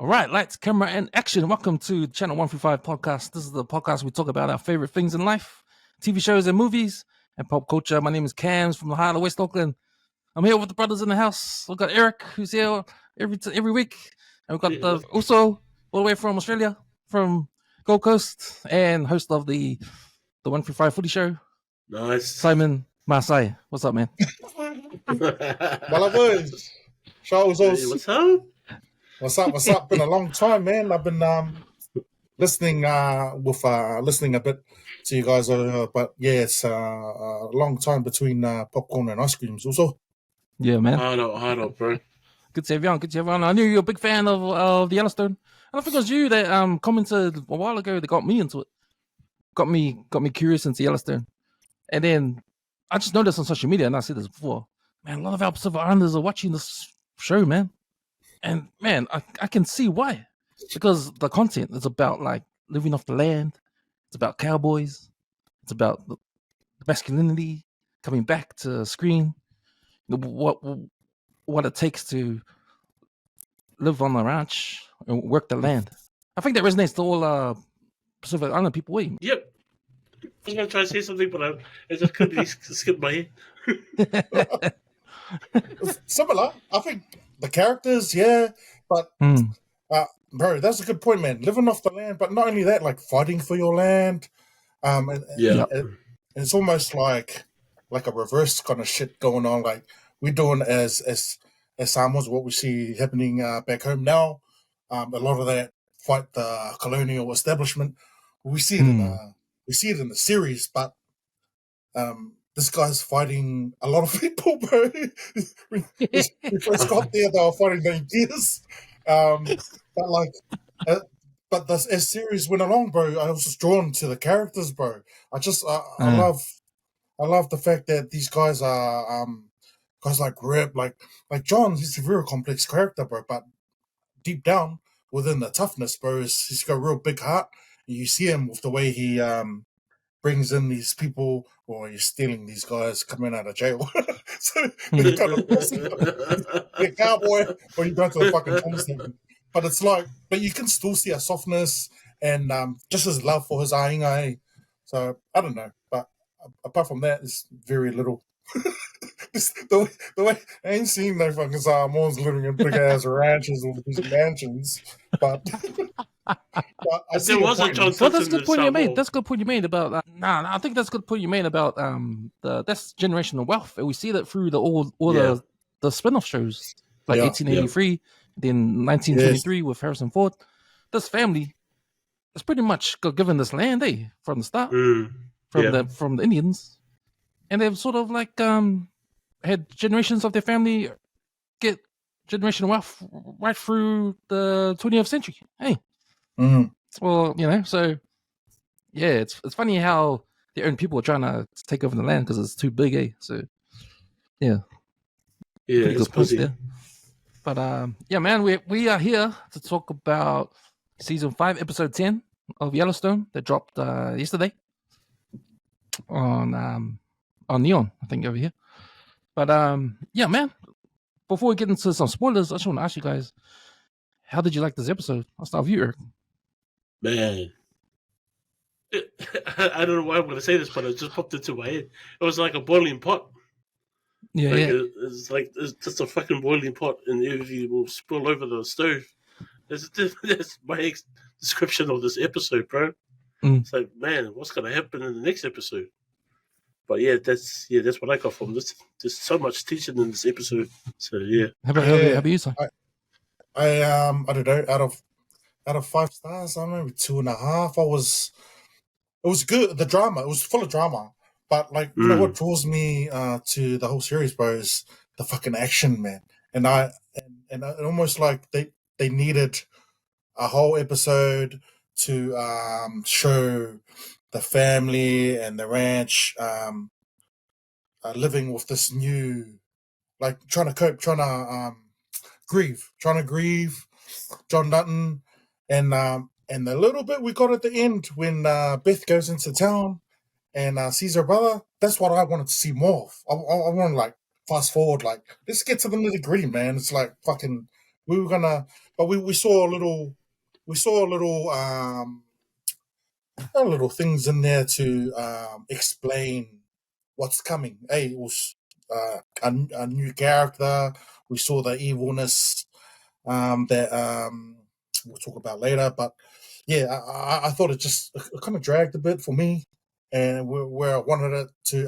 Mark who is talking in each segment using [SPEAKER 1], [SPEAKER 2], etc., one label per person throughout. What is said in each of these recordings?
[SPEAKER 1] All right, lights, camera, and action. Welcome to Channel 135 Podcast. This is the podcast we talk about our favorite things in life, TV shows and movies, and pop culture. My name is Cams from the heart of West Auckland. I'm here with the brothers in the house. We've got Eric, who's here every week. And we've got the Uso, all the way from Australia, from Gold Coast, and host of the 135 Footy Show.
[SPEAKER 2] Nice.
[SPEAKER 1] Simon Masai. What's up, man?
[SPEAKER 3] Well, boys. Charles,
[SPEAKER 2] Hey, what's up?
[SPEAKER 3] What's up? Been a long time, man. I've been listening listening a bit to you guys, but yeah, it's a long time between popcorn and ice creams. Also,
[SPEAKER 1] Yeah, man.
[SPEAKER 2] Hard up, bro.
[SPEAKER 1] Good to have you on. Good to have you on. I knew you were a big fan of the Yellowstone. And I think it was you that commented a while ago that got me into it. Got me curious into Yellowstone. And then I just noticed on social media, and I said this before, man, a lot of our Pacific Islanders are watching this show, man. And man, I can see why. Because the content is about like living off the land. It's about cowboys. It's about the masculinity coming back to screen. What it takes to live on the ranch and work the land. I think that resonates to all Pacific Island people. Wait.
[SPEAKER 2] Yep. I was going to try to say something, but I just couldn't skip my head.
[SPEAKER 3] similar. I think the characters, yeah, but bro, that's a good point, man. Living off the land, but not only that, like fighting for your land. And it's almost like a reverse kind of shit going on. Like we're doing as Samoans, what we see happening back home now. A lot of that fight the colonial establishment. We see it in the series, but this guy's fighting a lot of people, bro. we first got there, they were fighting the Indians. But as series went along, bro, I was just drawn to the characters, bro. I love the fact that these guys are guys like Rip, like John. He's a very complex character, bro. But deep down within the toughness, bro, he's got a real big heart. You see him with the way he brings in these people, or he's stealing these guys coming out of jail. So you kind of you're a cowboy, or you go to a fucking homestead. But it's like, but you can still see a softness and just his love for his ainga. So I don't know, but apart from that, it's very little. the way I ain't seen no fucking Samoans living in big ass ranches or these mansions, but I see
[SPEAKER 2] There was a
[SPEAKER 3] point.
[SPEAKER 2] John
[SPEAKER 1] Well, that's a
[SPEAKER 2] Simpson
[SPEAKER 1] good
[SPEAKER 2] in
[SPEAKER 1] point you made.
[SPEAKER 2] Samoa.
[SPEAKER 1] That's a good point you made about I think that's a good point you made about that's generational wealth, and we see that through all the spin-off shows like
[SPEAKER 3] Yeah,
[SPEAKER 1] 1883, then 1923 with Harrison Ford. This family is pretty much got given this land, from the start, from the Indians, and they've sort of like had generations of their family get generational wealth right through the 20th century. Hey.
[SPEAKER 3] Mm-hmm.
[SPEAKER 1] Well, so yeah, it's funny how their own people are trying to take over the land because it's too big, So yeah, pretty
[SPEAKER 2] it's
[SPEAKER 1] good points
[SPEAKER 2] pussy.
[SPEAKER 1] there. But yeah, man, we are here to talk about season 5, episode 10 of Yellowstone that dropped yesterday on Neon, I think, over here. But yeah, man, before we get into some spoilers, I just want to ask you guys, how did you like this episode? I'll start with you, Eric.
[SPEAKER 2] Man. I don't know why I'm going to say this, but it just popped into my head. It was like a boiling pot.
[SPEAKER 1] Yeah,
[SPEAKER 2] It's just a fucking boiling pot, and everything will spill over the stove. That's my description of this episode, bro. It's like, man, what's going to happen in the next episode? But yeah, that's what I got from this. There's so much teaching in this episode. So yeah.
[SPEAKER 1] How about you, son?
[SPEAKER 3] I don't know, out of 5 stars, I don't know, maybe 2.5. It was good. The drama, it was full of drama. But like, you know what draws me to the whole series, bro, is the fucking action, man. And almost like they needed a whole episode to show the family and the ranch living with this new, like trying to cope, trying to grieve John Dutton, and the little bit we got at the end when Beth goes into town and sees her brother. That's what I wanted to see more of. I want to like fast forward, like let's get to the nitty gritty, man. It's like fucking we were gonna, but we saw little things in there to explain what's coming. Hey, it was a new character. We saw the evilness that we'll talk about later. But yeah, I thought it kind of dragged a bit for me, and where I wanted it to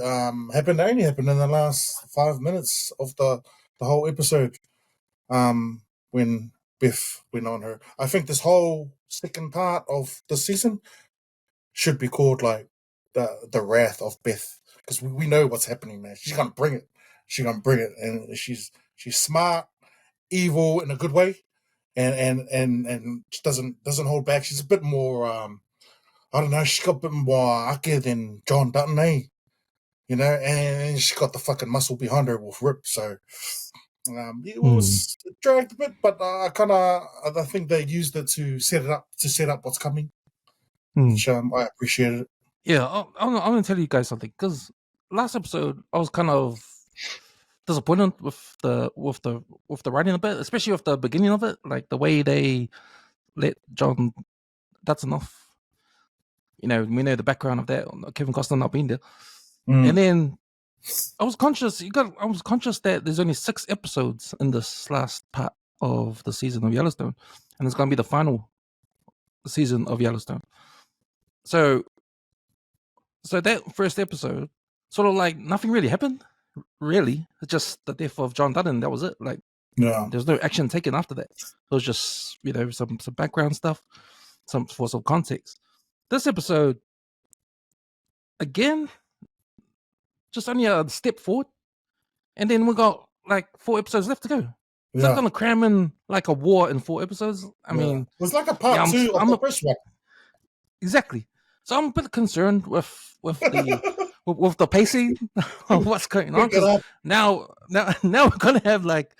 [SPEAKER 3] happen, it only happened in the last 5 minutes of the whole episode. When Beth went on her, I think this whole second part of the season should be called like the wrath of Beth, because we know what's happening there. She's gonna bring it. And she's smart, evil in a good way, and she doesn't hold back. She's a bit more I don't know. She's got a bit more ake than John Dutton, you know, and she's got the fucking muscle behind her with Rip. So it was dragged a bit, but I think they used it to set up what's coming. Which I appreciated it.
[SPEAKER 1] Yeah, I'm gonna tell you guys something, because last episode I was kind of disappointed with the writing a bit, especially with the beginning of it, like the way they let John. That's enough. You know, we know the background of that, Kevin Costner not being there, and then I was conscious that there's only 6 episodes in this last part of the season of Yellowstone, and it's gonna be the final season of Yellowstone. So that first episode, sort of like nothing really happened. Really, it's just the death of John Dutton. That was it. Like, there's no action taken after that. It was just, you know, some background stuff, for some context. This episode, again, just only a step forward, and then we got like 4 episodes left to go. It's not gonna cram in like a war in 4 episodes. I mean,
[SPEAKER 3] it was like a part 2 of the first one.
[SPEAKER 1] Exactly. So I'm a bit concerned with the with the pacing of what's going on, because now we're gonna have like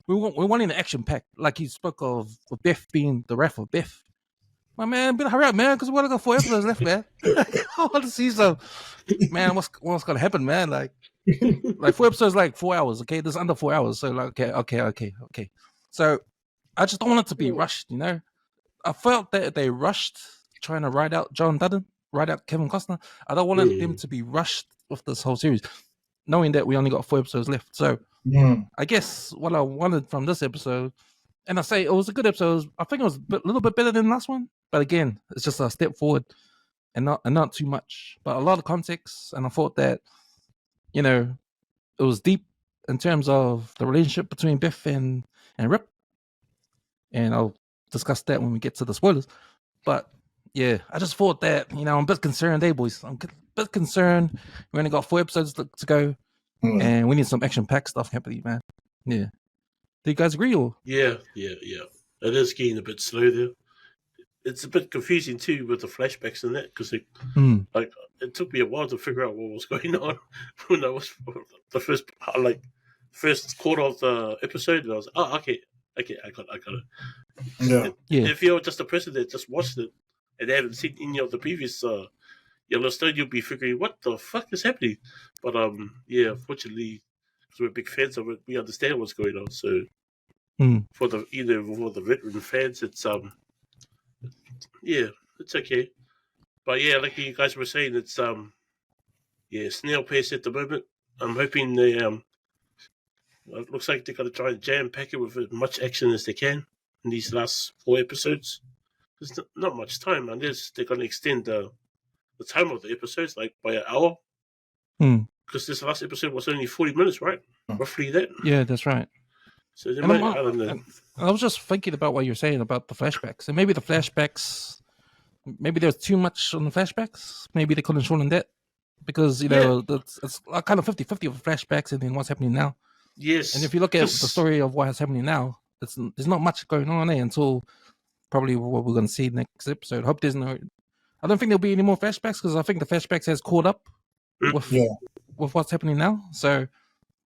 [SPEAKER 1] we're wanting the action pack, like you spoke of Beth being the wrath of Beth. My man, better hurry up, man, because we only got 4 episodes left, man. I want to see some, man. What's gonna happen, man? Like 4 episodes, like 4 hours. Okay, this is under 4 hours, so like okay. So I just don't want it to be rushed. You know, I felt that they rushed trying to ride out John Dutton, ride out Kevin Costner. I don't want them to be rushed with this whole series, knowing that we only got 4 episodes left. So I guess what I wanted from this episode, and I say it was a good episode. I think it was a little bit better than the last one, but again, it's just a step forward and not too much, but a lot of context. And I thought that, you know, it was deep in terms of the relationship between Beth and Rip, and I'll discuss that when we get to the spoilers. But yeah, I just thought that, you know, I'm a bit concerned, boys. I'm a bit concerned. We only got 4 episodes to go, and we need some action-packed stuff happening, man. Yeah. Do you guys agree? Or?
[SPEAKER 2] Yeah. It is getting a bit slow there. It's a bit confusing too with the flashbacks and that, because it took me a while to figure out what was going on when I was the first quarter of the episode, and I was okay, I got it.
[SPEAKER 3] Yeah.
[SPEAKER 2] If you're just a person that just watched it and they haven't seen any of the previous Yellowstone, you'll be figuring, what the fuck is happening? But fortunately, because we're big fans of it, we understand what's going on. So for the veteran fans, it's it's okay. But yeah, like you guys were saying, it's snail pace at the moment. I'm hoping they it looks like they're gonna try and jam pack it with as much action as they can in these last 4 episodes. There's not much time, unless they're gonna extend the time of the episodes like by an hour. Because this last episode was only 40 minutes, right? Roughly that.
[SPEAKER 1] Yeah, that's right.
[SPEAKER 2] So they might, I don't know.
[SPEAKER 1] I was just thinking about what you're saying about the flashbacks, and maybe the flashbacks, maybe there's too much on the flashbacks. Maybe they couldn't shorten that, because you know it's kind of 50-50 of flashbacks and then what's happening now.
[SPEAKER 2] Yes.
[SPEAKER 1] And if you look at the story of what's happening now, there's not much going on until probably what we're going to see next episode. I hope there's no. I don't think there'll be any more flashbacks, because I think the flashbacks has caught up with what's happening now. So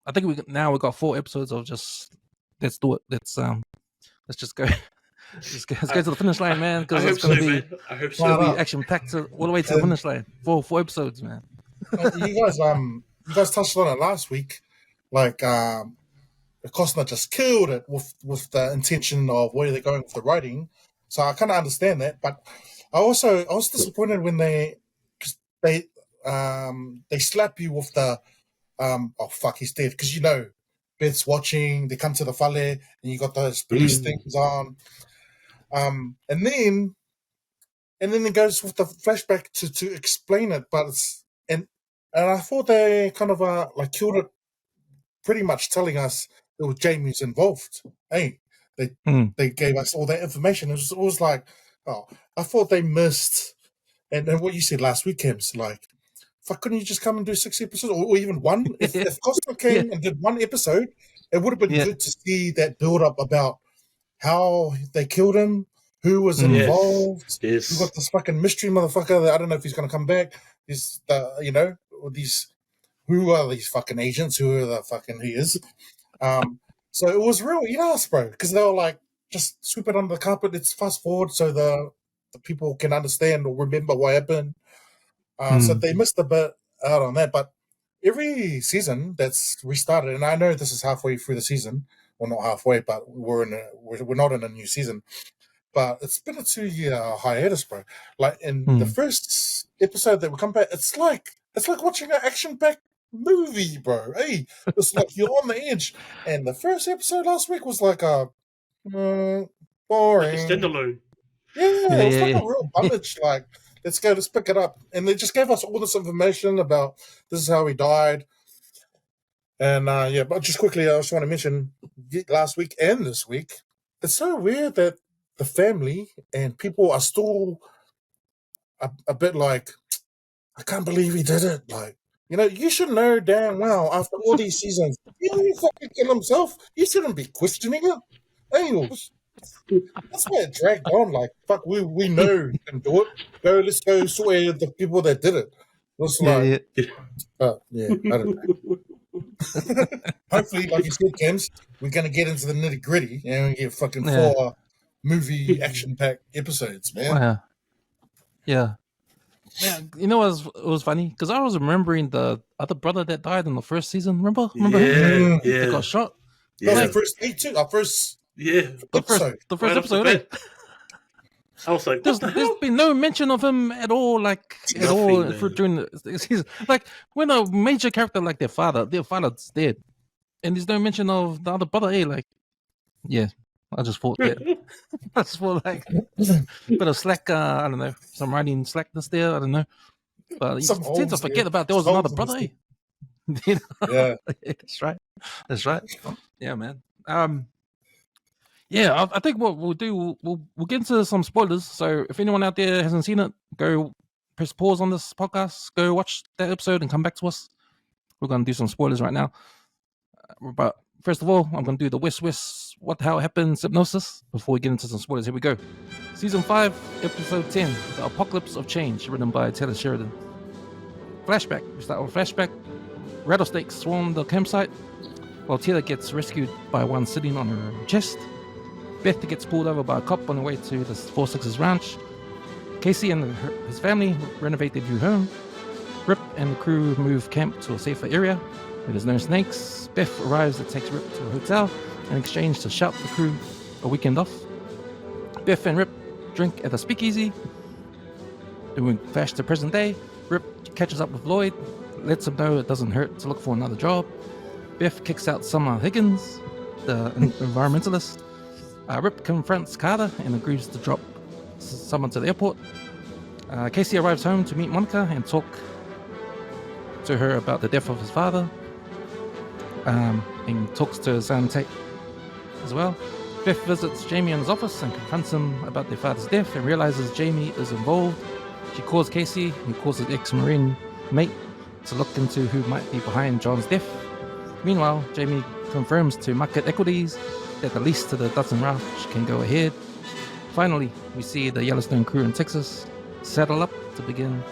[SPEAKER 1] I think we've got 4 episodes of just let's do it. Let's just go. Let's go to the finish line, man. Because it's going to be.
[SPEAKER 2] I hope so.
[SPEAKER 1] It's going to be action packed all the way to the finish line. 4 episodes, man.
[SPEAKER 3] You guys touched on it last week. Like Costner just killed it with the intention of where they're going with the writing. So I kind of understand that, but I was disappointed when they slap you with the oh fuck, he's dead, because Beth's watching. They come to the fale and you got those police things on, and then it goes with the flashback to explain it, but it's and I thought they kind of like killed it, pretty much telling us it was Jamie's involved. Hey, they gave us all that information. It was like, oh, I thought they missed. And what you said last week, Cam's like, fuck, couldn't you just come and do 6 episodes or even one? If Costner came and did 1 episode, it would have been good to see that build up about how they killed him, who was involved, who got this fucking mystery motherfucker that I don't know if he's going to come back. Who are these fucking agents? Who are the fucking he is? So it was real yes, bro, because they were like, just sweep it under the carpet. Let's fast forward so the people can understand or remember what happened. So they missed a bit out on that. But every season that's restarted, and I know this is halfway through the season, well, not halfway, but we're not in a new season. But it's been a 2-year hiatus, bro. Like in the first episode that we come back, it's like watching an action-packed movie, bro. Hey, it's like you're on the edge. And the first episode last week was like a boring,
[SPEAKER 2] like a standalone.
[SPEAKER 3] Yeah, it was like a real bummage. Like, let's pick it up. And they just gave us all this information about this is how he died. And but just quickly, I just want to mention last week and this week, it's so weird that the family and people are still a bit like, I can't believe he did it. Like, you should know damn well after all these seasons, he fucking kill himself. You shouldn't be questioning it. Angels. That's why it dragged on. Like, fuck, we know you can do it. Let's go swear the people that did it. It's like, I don't know. Hopefully, like you said, Cams, we're going to get into the nitty gritty and we get fucking 4 movie action-packed episodes, man.
[SPEAKER 1] Wow. Yeah. Yeah, it was funny because I was remembering the other brother that died in the first season. Remember him? That got shot.
[SPEAKER 3] Yeah, like, the first episode.
[SPEAKER 1] The first episode.
[SPEAKER 2] I was like,
[SPEAKER 1] there's been no mention of him at all, during the season. Like when a major character like their father's dead, and there's no mention of the other brother. I just thought that. I just thought like a bit of slack. I don't know, some writing slackness there. I don't know, but you tend to forget about there was another brother.
[SPEAKER 3] Yeah,
[SPEAKER 1] that's right. Yeah, man. I think what we'll do, we'll get into some spoilers. So if anyone out there hasn't seen it, go press pause on this podcast, go watch that episode, and come back to us. We're gonna do some spoilers right now, but first of all, I'm going to do the WesWes What the Hell Happened Hypnosis before we get into some spoilers. Here we go. Season 5, Episode 10, The Apocalypse of Change, written by Taylor Sheridan. Flashback. We start with flashback. Rattlesnakes swarm the campsite while Taylor gets rescued by one sitting on her chest. Beth gets pulled over by a cop on the way to the 4-6's ranch. Kayce and his family renovate their new home. Rip and the crew move camp to a safer area where there's no snakes. Beth arrives and takes Rip to a hotel in exchange to shout the crew a weekend off. Beth and Rip drink at a speakeasy. Then we flash to present day. Rip catches up with Lloyd, lets him know it doesn't hurt to look for another job. Beth kicks out Summer Higgins, the environmentalist. Rip confronts Carter and agrees to drop someone to the airport. Kayce arrives home to meet Monica and talk to her about the death of his father. And talks to his son Tate as well. Beth visits Jamie in his office and confronts him about their father's death and realizes Jamie is involved. She calls Kayce, who calls his ex-Marine mate, to look into who might be behind John's death. Meanwhile, Jamie confirms to Market Equities that the lease to the Dutton Ranch can go ahead. Finally, we see the Yellowstone crew in Texas settle up to begin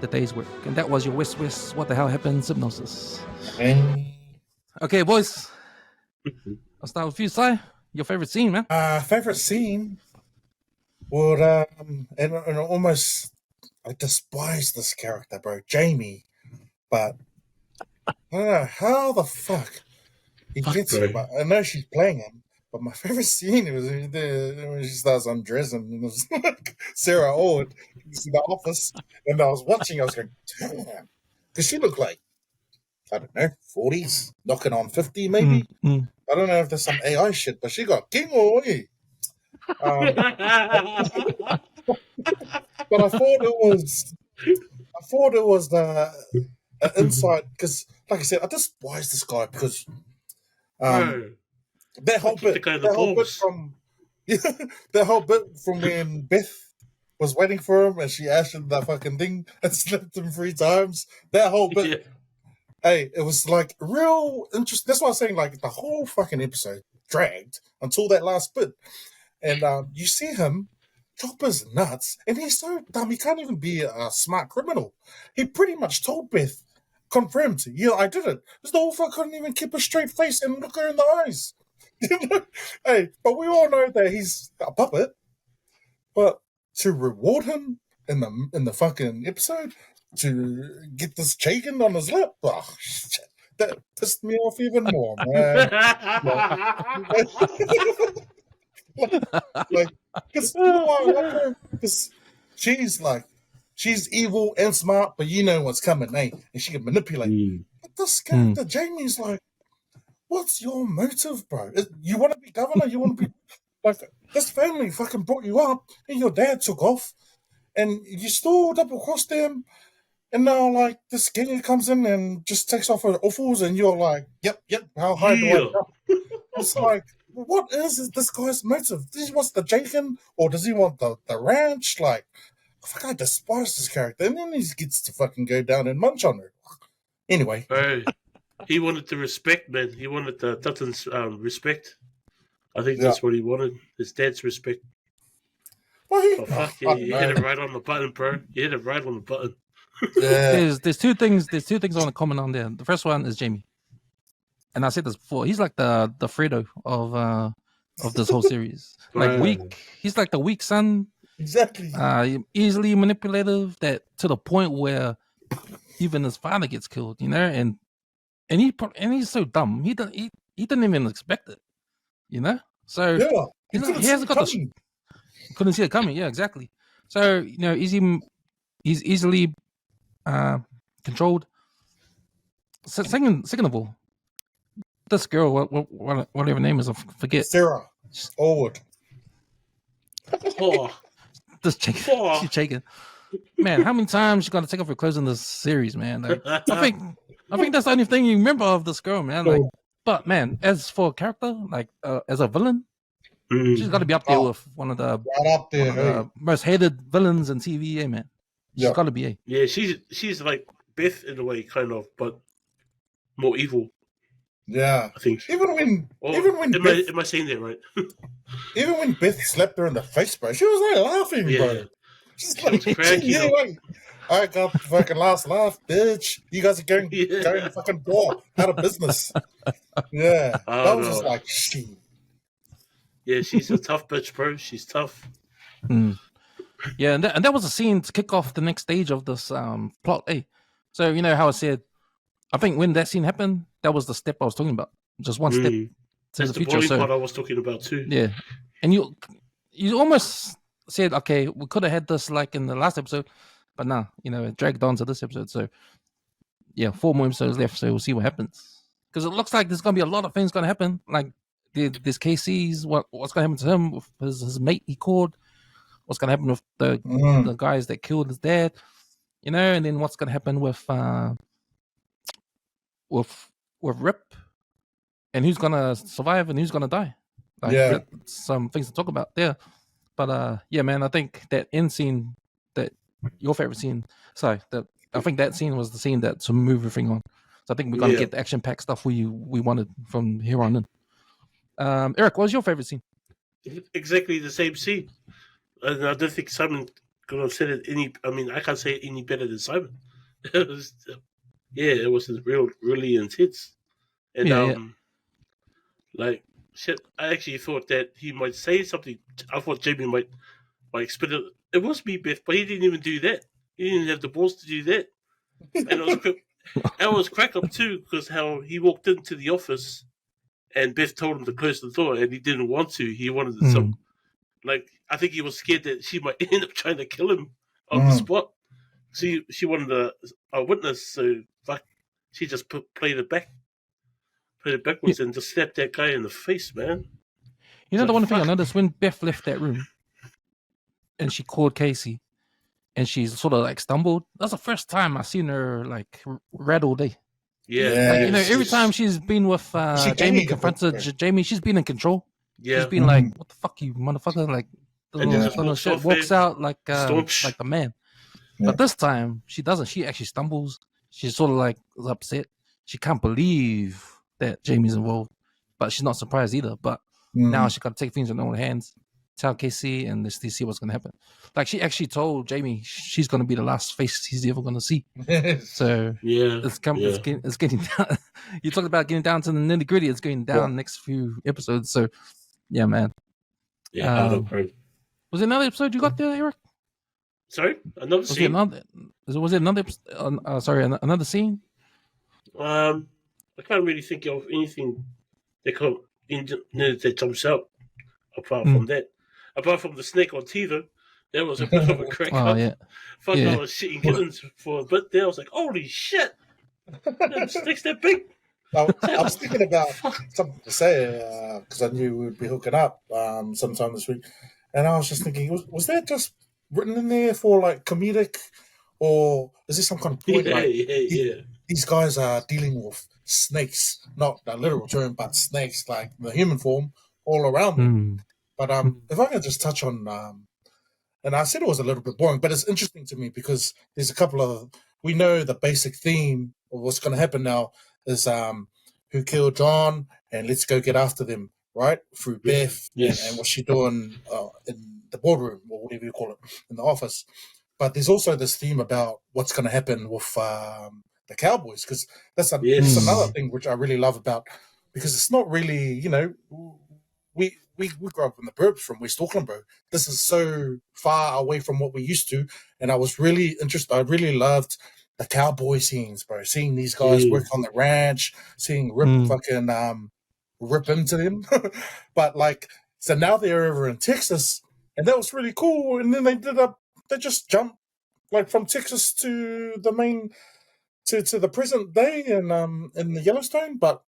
[SPEAKER 1] the day's work. And that was your WesWes What the Hell Happened Hypnosis. Okay, boys. I'll start with you, Si. Your favorite scene, man?
[SPEAKER 3] Favorite scene would and almost I despise this character, bro, Jamie. But I don't know how the fuck He
[SPEAKER 2] Fuck,
[SPEAKER 3] gets
[SPEAKER 2] bro.
[SPEAKER 3] her, but I know she's playing him. But my favorite scene was when she starts undressing, and it was like Sarah Ord in the office, and I was watching. I was going, damn, because she looked like, I don't know, 40s, knocking on 50 maybe. I don't know if there's some AI shit, but she got king oi. But I thought it was the insight, because, like I said, why is this guy? Because
[SPEAKER 2] Bro,
[SPEAKER 3] that whole bit from when Beth was waiting for him and she actioned that fucking thing and slapped him 3 times. That whole bit,
[SPEAKER 2] yeah.
[SPEAKER 3] hey, it was like real interesting. That's why I'm saying, like, the whole fucking episode dragged until that last bit. And you see him chop his nuts, and he's so dumb. He can't even be a smart criminal. He pretty much told Beth, confirmed, yeah, I did it. This the whole fuck couldn't even keep a straight face and look her in the eyes. Hey, but we all know that he's a puppet. But to reward him in the fucking episode, to get this chicken on his lip, oh, shit, that pissed me off even more, man. Like, because you know why I love her? Because she's evil and smart, but you know what's coming, eh? And she can manipulate. But this character, Jamie's like, what's your motive, bro? You want to be governor? You want to be like, this family fucking brought you up, and your dad took off, and you still double crossed them, and now like this skinny comes in and just takes off her offals, and you're like, yep, how high do I go? It's like, what is this guy's motive? Does he want the Jakin, or does he want the ranch? Like, fuck, I despise this character, and then he gets to fucking go down and munch on her. Anyway,
[SPEAKER 2] he wanted the respect, man. He wanted the Dutton's respect. I think that's what he wanted. His dad's respect.
[SPEAKER 3] Well,
[SPEAKER 2] you hit it right on the button, bro. You hit it right on the button.
[SPEAKER 3] Yeah.
[SPEAKER 1] There's two things. There's two things I want to comment on there. The first one is Jamie, and I said this before. He's like the Fredo of this whole series. Like weak. He's like the weak son.
[SPEAKER 3] Exactly.
[SPEAKER 1] Easily manipulative. That to the point where even his father gets killed. You know, and he's so dumb. He didn't even expect it. You know, so he hasn't got the. Couldn't see it coming. Yeah, exactly. So you know, he's easily controlled. So, second of all, this girl, whatever her name is, I forget.
[SPEAKER 3] Sarah Ord.
[SPEAKER 1] This chick, she's shaking. Man, how many times you got to take off your clothes in this series, man? Like, I think that's the only thing you remember of this girl, man. Like, but man, as for a character, like as a villain, she's got to be up there with one of the most hated villains in TV, man. She's got to be.
[SPEAKER 2] Yeah, she's like Beth in a way, kind of, but more evil.
[SPEAKER 3] Yeah,
[SPEAKER 2] I think.
[SPEAKER 3] Even when
[SPEAKER 2] Beth, am I saying that right?
[SPEAKER 3] Even when Beth slapped her in the face, bro, she was like laughing, bro. She's like, I got the fucking last laugh, bitch. You guys are going fucking poor, out of business. Yeah, that was just like shit.
[SPEAKER 2] Yeah, she's a tough bitch, bro. She's tough.
[SPEAKER 1] Yeah, and that was a scene to kick off the next stage of this plot. Hey, so you know how I said, I think when that scene happened, that was the step I was talking about. Just one step to
[SPEAKER 2] That's
[SPEAKER 1] the future.
[SPEAKER 2] So part I was talking about too.
[SPEAKER 1] Yeah, and you almost said, okay, we could have had this like in the last episode, but nah, you know, it dragged on to this episode. So yeah, 4 more episodes left, so we'll see what happens. Because it looks like there's gonna be a lot of things gonna happen. Like this Kayce's what's gonna happen to him with his mate he called. What's gonna happen with the guys that killed his dad, you know, and then what's gonna happen with Rip, and who's gonna survive and who's gonna die. Like, some things to talk about there. But yeah, man, I think that end scene, that your favorite scene, I think that scene was the scene that to move everything on. So I think we're gonna get the action-packed stuff we wanted from here on in. Eric, what was your favorite scene?
[SPEAKER 2] Exactly the same scene. And I don't think Simon could have said it any. I mean, I can't say it any better than Simon. It was, it was really intense. And like shit, I actually thought that he might say something. I thought Jamie might spit it. It was me, Beth, but he didn't even do that. He didn't have the balls to do that. And it was crack up too, because how he walked into the office and Beth told him to close the door, and he didn't want to. He wanted some, like, I think he was scared that she might end up trying to kill him on the spot. She wanted a witness, so she just played it backwards and just slapped that guy in the face, man.
[SPEAKER 1] You know, the one thing I noticed when Beth left that room and she called Kayce and she sort of like stumbled. That's the first time I've seen her like red all day.
[SPEAKER 2] Yeah.
[SPEAKER 1] Like, you know, every time she's been with Jamie, confronted Jamie, she's been in control.
[SPEAKER 2] Yeah.
[SPEAKER 1] She's been like, what the fuck, you motherfucker? Like, the little shit walks out like the man. Yeah. But this time, she doesn't. She actually stumbles. She's sort of like upset. She can't believe that Jamie's involved, but she's not surprised either. But now she got to take things in her own hands, tell Kayce, and let's see what's going to happen. Like, she actually told Jamie she's going to be the last face he's ever going to see. So it's getting down. You talked about getting down to the nitty gritty. It's going down next few episodes. So yeah, man.
[SPEAKER 2] Yeah.
[SPEAKER 1] Was it another episode you got there, Eric?
[SPEAKER 2] Sorry, another scene.
[SPEAKER 1] Was it another? Another scene.
[SPEAKER 2] I can't really think of anything that jumps out apart from that. Apart from the snake on TV, that was a bit of a crack up. I was shitting kittens for a bit there. I was like, holy shit! That snake's that big.
[SPEAKER 3] I was thinking about something to say because I knew we would be hooking up sometime this week, and I was just thinking, was that just written in there for like comedic, or is this some kind of point? These guys are dealing with snakes, not the literal term, but snakes like the human form all around them. But if I can just touch on, and I said it was a little bit boring, but it's interesting to me because there's a couple of, we know the basic theme of what's going to happen now is who killed John, and let's go get after them, right? Through Beth and what she's doing in the boardroom, or whatever you call it, in the office. But there's also this theme about what's going to happen with the Cowboys, because that's another thing which I really love about, because it's not really, you know, we grew up in the burbs from West Auckland, bro. This is so far away from what we used to, and I was really interested. I really loved the cowboy scenes, bro. Seeing these guys work on the ranch, seeing Rip fucking rip into them. But like, so now they're over in Texas, and that was really cool. And then they just jumped like from Texas to the main to the present day in the Yellowstone. But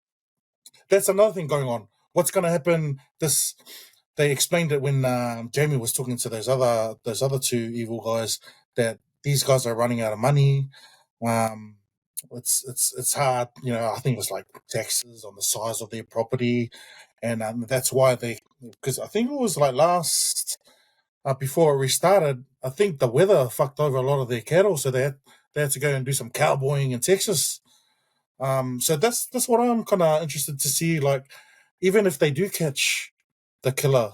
[SPEAKER 3] that's another thing going on. What's going to happen? They explained it when Jamie was talking to those other two evil guys, that these guys are running out of money. It's hard, you know. I think it was like taxes on the size of their property, and that's why because I think it was like before it restarted, I think the weather fucked over a lot of their cattle, so they had to go and do some cowboying in Texas. So that's what I'm kind of interested to see. Like, even if they do catch the killer,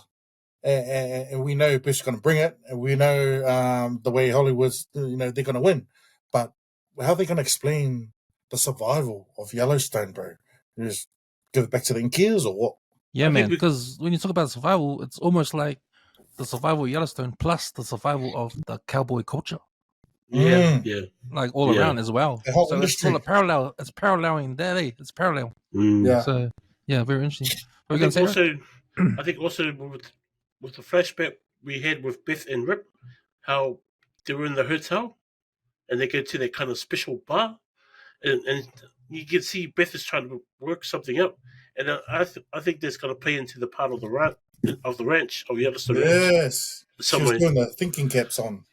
[SPEAKER 3] and we know Beth's going to bring it, and we know the way Hollywood's, you know, they're going to win, but how are they going to explain the survival of Yellowstone, bro? Just give it back to the Inkias or what?
[SPEAKER 1] Yeah, man, because when you talk about survival, it's almost like the survival of Yellowstone plus the survival of the cowboy culture.
[SPEAKER 2] Yeah.
[SPEAKER 1] Like all around as well. So it's sort of parallel. It's paralleling that. It's parallel.
[SPEAKER 3] Yeah.
[SPEAKER 1] So yeah, very interesting.
[SPEAKER 2] I think also with the flashback we had with Beth and Rip, how they were in the hotel and they go to that kind of special bar, and you can see Beth is trying to work something out, and I think that's going to play into the part of the ranch of Yellowstone.
[SPEAKER 3] Yes,
[SPEAKER 2] she
[SPEAKER 3] was doing the thinking caps on.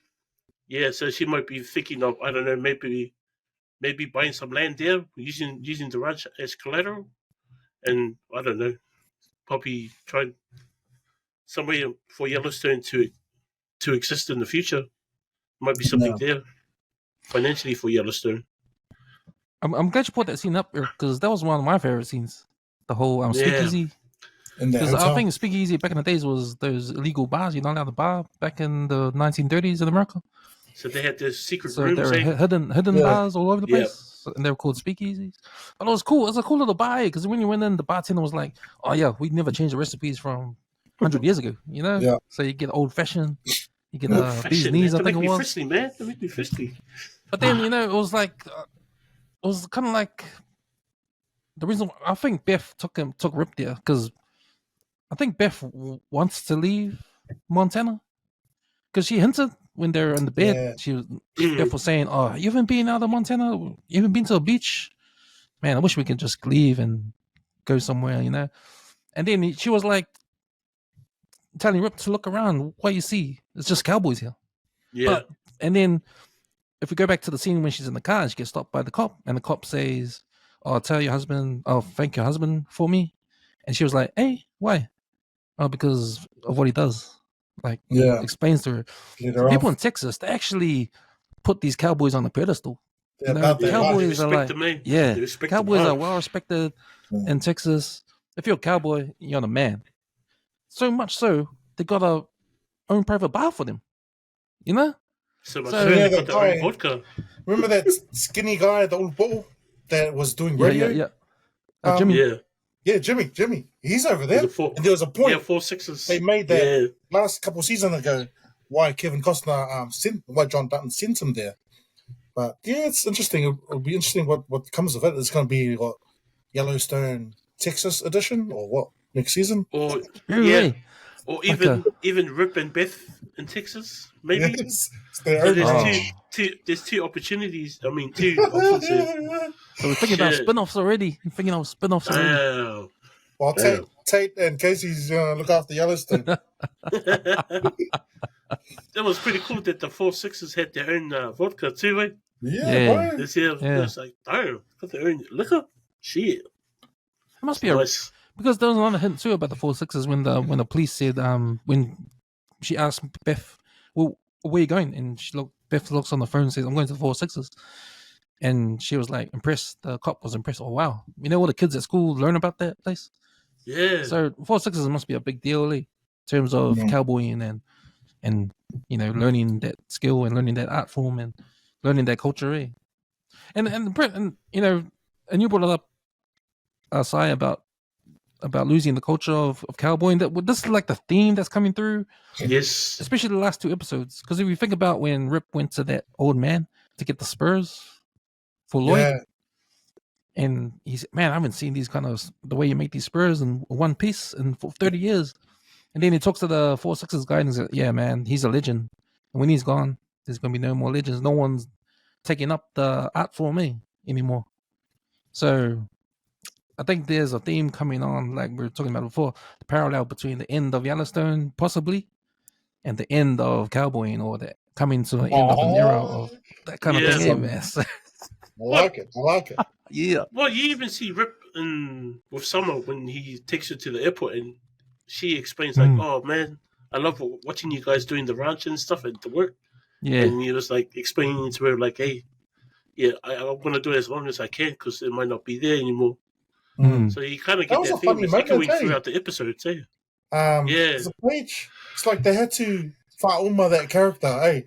[SPEAKER 2] Yeah, so she might be thinking of, I don't know, maybe buying some land there, using the ranch as collateral, and I don't know, probably trying some way for Yellowstone to exist in the future. Might be something there financially for Yellowstone.
[SPEAKER 1] I'm glad you put that scene up, because that was one of my favorite scenes. The whole speakeasy. Because I think speakeasy back in the days was those illegal bars. You're not allowed to bar back in the 1930s in America.
[SPEAKER 2] So they had this secret rooms.
[SPEAKER 1] So there were hidden bars all over the place, and they were called speakeasies. But it was cool. It was a cool little bar, because when you went in, the bartender was like, "Oh yeah, we never changed the recipes from 100 years ago." You know.
[SPEAKER 3] Yeah.
[SPEAKER 1] So you get old fashioned. You get bee's knees. I think it was.
[SPEAKER 2] Frisky, man. That make me frisky.
[SPEAKER 1] But then it was like, it was kind of like the reason I think Beth took Rip there because I think Beth wants to leave Montana because she hinted when they're in the bed. Beth was saying, "Oh, you haven't been out of Montana? You haven't been to a beach? Man, I wish we could just leave and go somewhere, you know." And then she was like telling Rip to look around. What you see? It's just cowboys here.
[SPEAKER 2] Yeah.
[SPEAKER 1] And then if we go back to the scene when she's in the car, she gets stopped by the cop, and the cop says, "Oh, thank your husband for me." And she was like, "Hey, why?" "Oh, because of what he does." Like, explains to her. So people in Texas, they actually put these cowboys on a pedestal. You know, cowboys are like, cowboys are well respected in Texas. If you're a cowboy, you're the man. So much so, they got a own private bar for them. You know?
[SPEAKER 2] So they got their own vodka.
[SPEAKER 3] Remember that skinny guy, the old bull that was doing radio?
[SPEAKER 1] Yeah. Jimmy.
[SPEAKER 3] Yeah, Jimmy. He's over there. And there was a point.
[SPEAKER 2] 4-6s.
[SPEAKER 3] They made that last couple of seasons ago. Why Kevin Costner why John Dutton sent him there. But yeah, it's interesting. It'll be interesting what comes of it. It's going to be what, Yellowstone Texas edition or what next season?
[SPEAKER 2] Or or even Rip and Beth in Texas, maybe.
[SPEAKER 3] Yes.
[SPEAKER 2] There's two opportunities. I mean, two options here.
[SPEAKER 1] So we're thinking about spin-offs already.
[SPEAKER 3] Well, Tate and Kayce's look after Yellowstone.
[SPEAKER 2] That was pretty cool that the 4-6s had their own vodka too, eh?
[SPEAKER 3] Yeah.
[SPEAKER 2] It's like, damn, got their own liquor. Shit.
[SPEAKER 1] It must be nice. Because there was another hint too about the 4-6s when the police said when she asked Beth, "Well, where are you going?" And Beth looks on the phone and says, "I'm going to the 4-6s." And she was like impressed. The cop was impressed. Oh wow, you know all the kids at school learn about that place.
[SPEAKER 2] Yeah.
[SPEAKER 1] So 4-6s must be a big deal, in terms of cowboying and you know learning that skill and learning that art form and learning that culture, And you know, and you brought it up, Sai, about losing the culture of cowboying. This is like the theme that's coming through.
[SPEAKER 2] Yes.
[SPEAKER 1] Especially the last 2 episodes. Because if you think about when Rip went to that old man to get the spurs for Lloyd, and he said, "Man, I haven't seen these kind of the way you make these spurs in one piece for 30 years." And then he talks to the 4-6s guy and he says, "Yeah, man, he's a legend. And when he's gone, there's going to be no more legends. No one's taking up the art for me anymore." So I think there's a theme coming on, like we were talking about before, the parallel between the end of Yellowstone, possibly, and the end of cowboying, or that coming to the end of an era of that kind of thing. Man.
[SPEAKER 3] I like it.
[SPEAKER 1] Yeah.
[SPEAKER 2] Well, you even see Rip with Summer when he takes her to the airport and she explains, like, "Oh, man, I love watching you guys doing the ranch and stuff and the work."
[SPEAKER 1] Yeah.
[SPEAKER 2] And he was like explaining to her, like, "Hey, I'm going to do it as long as I can because it might not be there anymore." So you kind of get that thing that's echoing throughout the episodes, eh?
[SPEAKER 3] It's a page. It's like they had to Fa'uma that character, eh?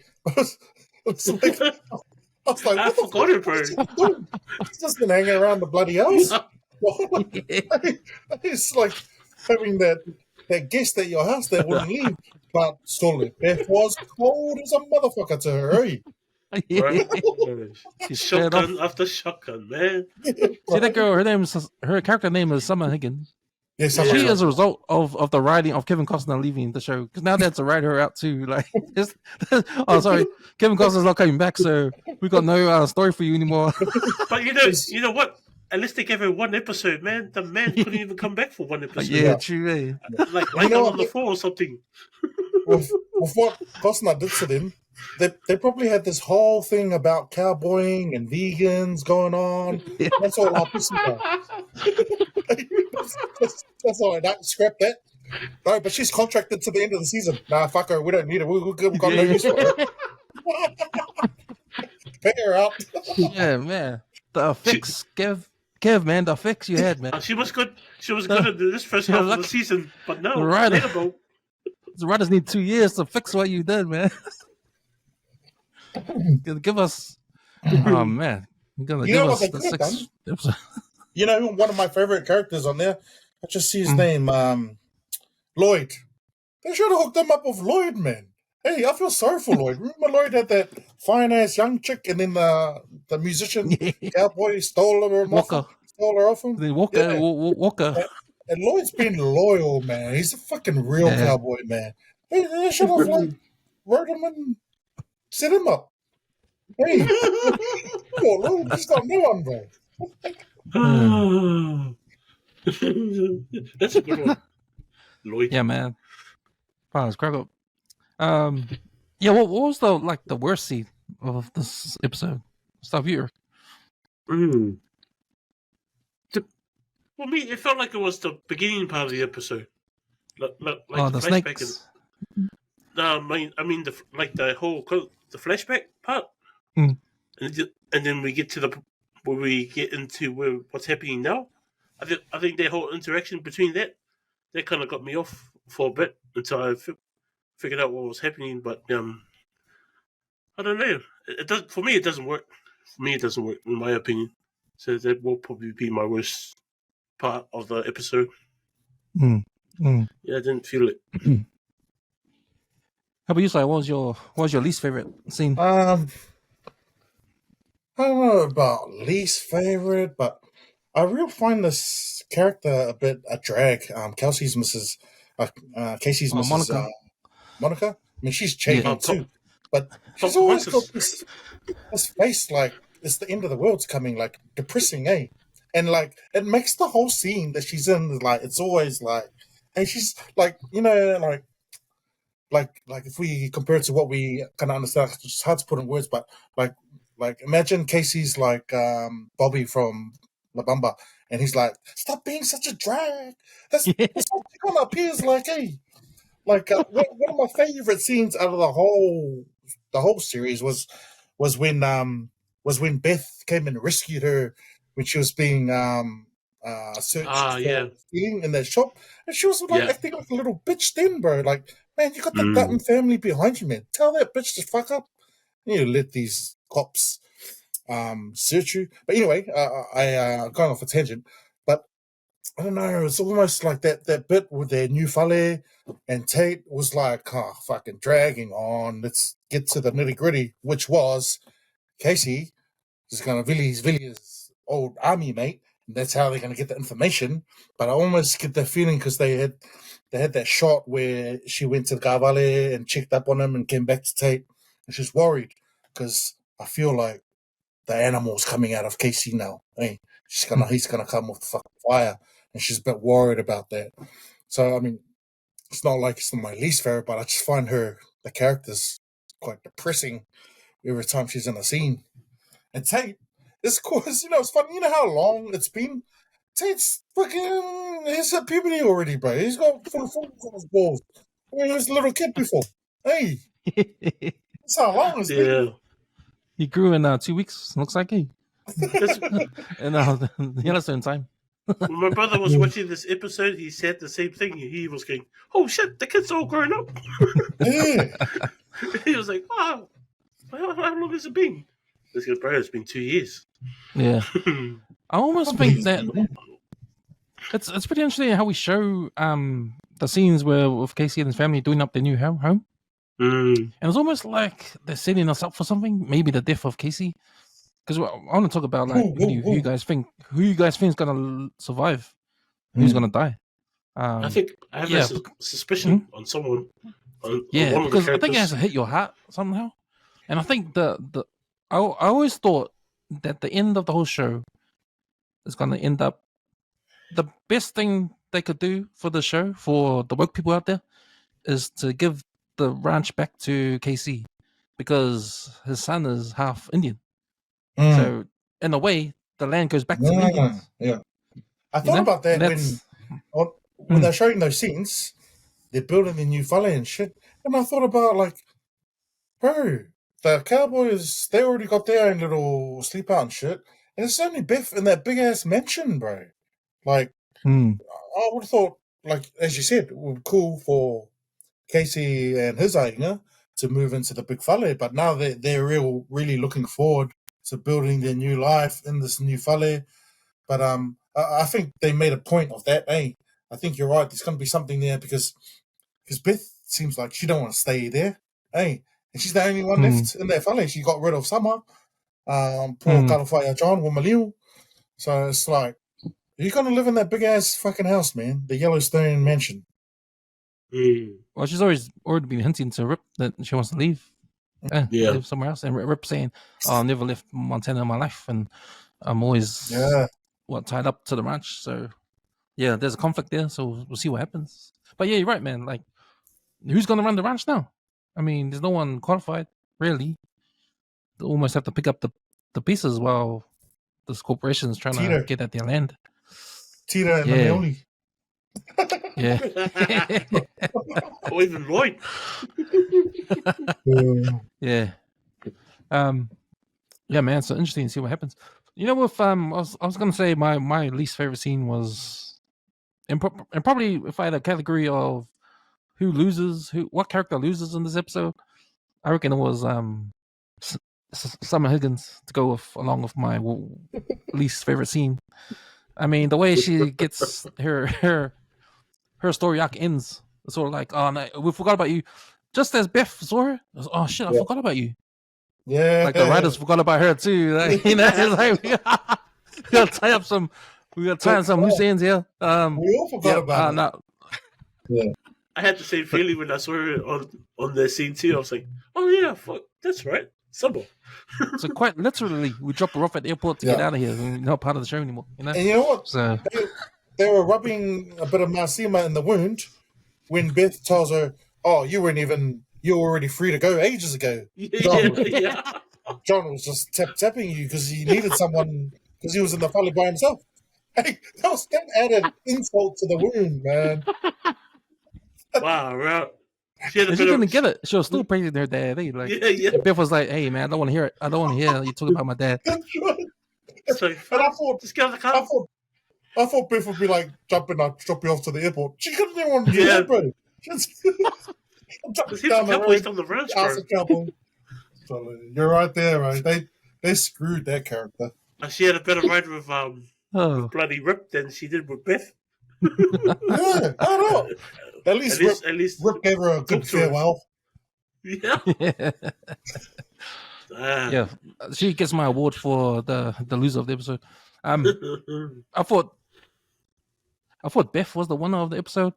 [SPEAKER 2] I forgot it, bro.
[SPEAKER 3] He's just been hanging around the bloody house. It's like having that guest at your house that wouldn't leave. But slowly, Beth was cold as a motherfucker to her, eh?
[SPEAKER 2] Shotgun after shotgun, man.
[SPEAKER 1] See that girl? Her character name is Summer Higgins.
[SPEAKER 3] Yeah,
[SPEAKER 1] she is a result of the writing of Kevin Costner leaving the show, because now they had to write her out too. Like, sorry, Kevin Costner's not coming back, so we got no story for you anymore.
[SPEAKER 2] But you know what? At least they gave her 1 episode, man. The man couldn't even come back for 1 episode.
[SPEAKER 1] Yeah, true.
[SPEAKER 2] Like on the floor or something.
[SPEAKER 3] With what Costner did to them, they probably had this whole thing about cowboying and vegans going on. Yeah. That's all I'll listen to. That's all. Scrap that. No, but she's contracted to the end of the season. Nah, fuck her. We don't need her. We've got no use for her. Pay her out.
[SPEAKER 1] Yeah, man. The effects, Kev, man. The effects you had, man.
[SPEAKER 2] She was good. She was good at this first half of the season, but no.
[SPEAKER 1] The writers need 2 years to fix what you did, man. Give us, oh man, give us the 6 episodes.
[SPEAKER 3] You know, one of my favorite characters on there, I just see his name, Lloyd. They should have hooked him up with Lloyd, man. Hey, I feel sorry for Lloyd. Remember Lloyd had that fine ass young chick, and then the musician cowboy stole her.
[SPEAKER 1] Walker.
[SPEAKER 3] stole her off him.
[SPEAKER 1] Then Walker,
[SPEAKER 3] Yeah.
[SPEAKER 1] Walker.
[SPEAKER 3] And Lloyd's been loyal, man. He's a fucking real cowboy, man. They should have wrote him and set him up. Hey, come on, Lloyd, he's got no one, bro.
[SPEAKER 2] That's a good one, Lloyd.
[SPEAKER 1] Yeah, man. Wow, it's crack up. Yeah. What was the worst scene of this episode? Stuff here.
[SPEAKER 2] For me, it felt like it was the beginning part of the episode, like
[SPEAKER 1] the snakes.
[SPEAKER 2] No, I mean the flashback part,
[SPEAKER 1] Mm.
[SPEAKER 2] and then we get to where we get into what's happening now. I think that whole interaction between that kind of got me off for a bit until I figured out what was happening. But I don't know. It does for me. It doesn't work. For me, it doesn't work in my opinion. So that will probably be my worst part of the episode. Yeah, I didn't feel it.
[SPEAKER 1] How about you, Si? What was your least favorite scene?
[SPEAKER 3] I don't know about least favorite, but I really find this character a bit a drag. Kayce's Mrs. Monica. I mean, she's changing too, but she's always got this face like it's the end of the world's coming, like depressing, eh? And like it makes the whole scene that she's in like it's always like, and she's like like if we compare it to what we can understand, it's hard to put in words, but like imagine Kayce's like Bobby from La Bamba, and he's like, "Stop being such a drag." That's what she kind of appears like, hey. Like one of my favorite scenes out of the whole series was when Beth came and rescued her when she was being searched for stealing in that shop, and she was like acting like a little bitch then, bro. Like, man, you got the Dutton family behind you, man. Tell that bitch to fuck up. You let these cops search you. But anyway, I gone off a tangent, but I don't know. It's almost like that bit with their new fale and Tate was like, fucking dragging on. Let's get to the nitty gritty, which was Kayce is going to Villiers' old army mate, and that's how they're going to get the information. But I almost get the feeling because they had that shot where she went to the Gavale and checked up on him and came back to Tate, and she's worried because I feel like the animal's coming out of Kayce now. Hey, he's gonna come with the fucking fire, and she's a bit worried about that. So I mean, it's not like it's my least favorite, but I just find the character's quite depressing every time she's in a scene. And Tate, it's course, it's funny. You know how long it's been. Tate's he's at puberty already, bro. He's got full of his balls. I mean, he was a little kid before. Hey, that's how long it's been.
[SPEAKER 1] He grew in 2 weeks. Looks like he. In the Yellowstone time.
[SPEAKER 2] When my brother was watching this episode, he said the same thing. He was going, "Oh shit, the kid's all grown up." He was like, "Wow, how long has it been?" This goes, "Bro, it's been 2 years."
[SPEAKER 1] Yeah, I almost think that it's pretty interesting how we show the scenes where with Kayce and his family doing up their new home. And it's almost like they're setting us up for something, maybe the death of Kayce. Because I want to talk about like who you guys think is gonna survive, who's gonna die.
[SPEAKER 2] I think I have a suspicion on someone.
[SPEAKER 1] Because I think it has to hit your heart somehow. And I think I always thought that the end of the whole show is gonna end up the best thing they could do for the show for the work people out there is to give the ranch back to Kayce because his son is half Indian. So in a way, the land goes back to the Indians.
[SPEAKER 3] Yeah, I thought about that when they're showing those scenes. They're building the new fale and shit, and I thought about like, bro, the cowboys they already got their own little sleep out and shit, and it's only Beth in that big ass mansion, bro. Like, I would have thought, like as you said, it would be cool for Kayce and his ainga to move into the big fale, but now they're really looking forward to building their new life in this new fale. But I think they made a point of that. I think you're right. There's going to be something there because Beth seems like she don't want to stay there. And she's the only one left in that fale. She got rid of Summer, poor Kalawhaya John Wamaliu. So it's like You're gonna live in that big ass fucking house, man. The Yellowstone mansion.
[SPEAKER 1] Well, she's already been hinting to Rip that she wants to leave. Live somewhere else. And Rip saying, "Oh, I've never left Montana in my life, and I'm always tied up to the ranch." So yeah, there's a conflict there. So we'll see what happens. But yeah, you're right, man. Like, who's gonna run the ranch now? I mean, there's no one qualified, really. They almost have to pick up the pieces while this corporation is trying to get at their land.
[SPEAKER 3] Tita and Naomi.
[SPEAKER 1] Yeah.
[SPEAKER 2] Or even Lloyd.
[SPEAKER 1] Yeah. Yeah, man. So interesting to see what happens. You know, with I was gonna say my least favorite scene was, and probably if I had a category of what character loses in this episode, I reckon it was Summer Higgins to go along with my least favorite scene. I mean, the way she gets her story arc ends, it's sort of like, oh no, we forgot about you. Just as Beth saw her, oh shit, I forgot about you.
[SPEAKER 3] Yeah,
[SPEAKER 1] like the writers forgot about her too. Like, you know, it's like we gotta tie up some loose ends here.
[SPEAKER 3] We all forgot about it.
[SPEAKER 1] No.
[SPEAKER 3] Yeah.
[SPEAKER 2] I had the same feeling when I saw her on the scene too. I was like, oh yeah, fuck, that's right, Summer.
[SPEAKER 1] So quite literally, we dropped her off at the airport to get out of here. We're not part of the show anymore. You know?
[SPEAKER 3] And you know what?
[SPEAKER 1] So
[SPEAKER 3] they were rubbing a bit of Marcima in the wound when Beth tells her, "Oh, you were already free to go ages ago." John was just tapping you because he needed someone because he was in the valley by himself. Hey, that added insult to the wound, man.
[SPEAKER 2] Wow, right.
[SPEAKER 1] She didn't get it. She was still praising her dad. Like, Beth was like, "Hey, man, I don't want to hear it. I don't want to hear you talk about my dad."
[SPEAKER 2] So,
[SPEAKER 3] and I thought,
[SPEAKER 2] just get out of the car.
[SPEAKER 3] I thought Beth would be like, drop you off to the airport. She couldn't even want to do that, bro.
[SPEAKER 2] Down the ranch, bro.
[SPEAKER 3] So, you're right there, right? They screwed that character.
[SPEAKER 2] She had a better ride with bloody Rip than she did with Beth.
[SPEAKER 3] Yeah, I don't know. At least Rip gave her a good farewell.
[SPEAKER 2] Yeah.
[SPEAKER 1] Yeah, she gets my award for the loser of the episode. I thought Beth was the winner of the episode.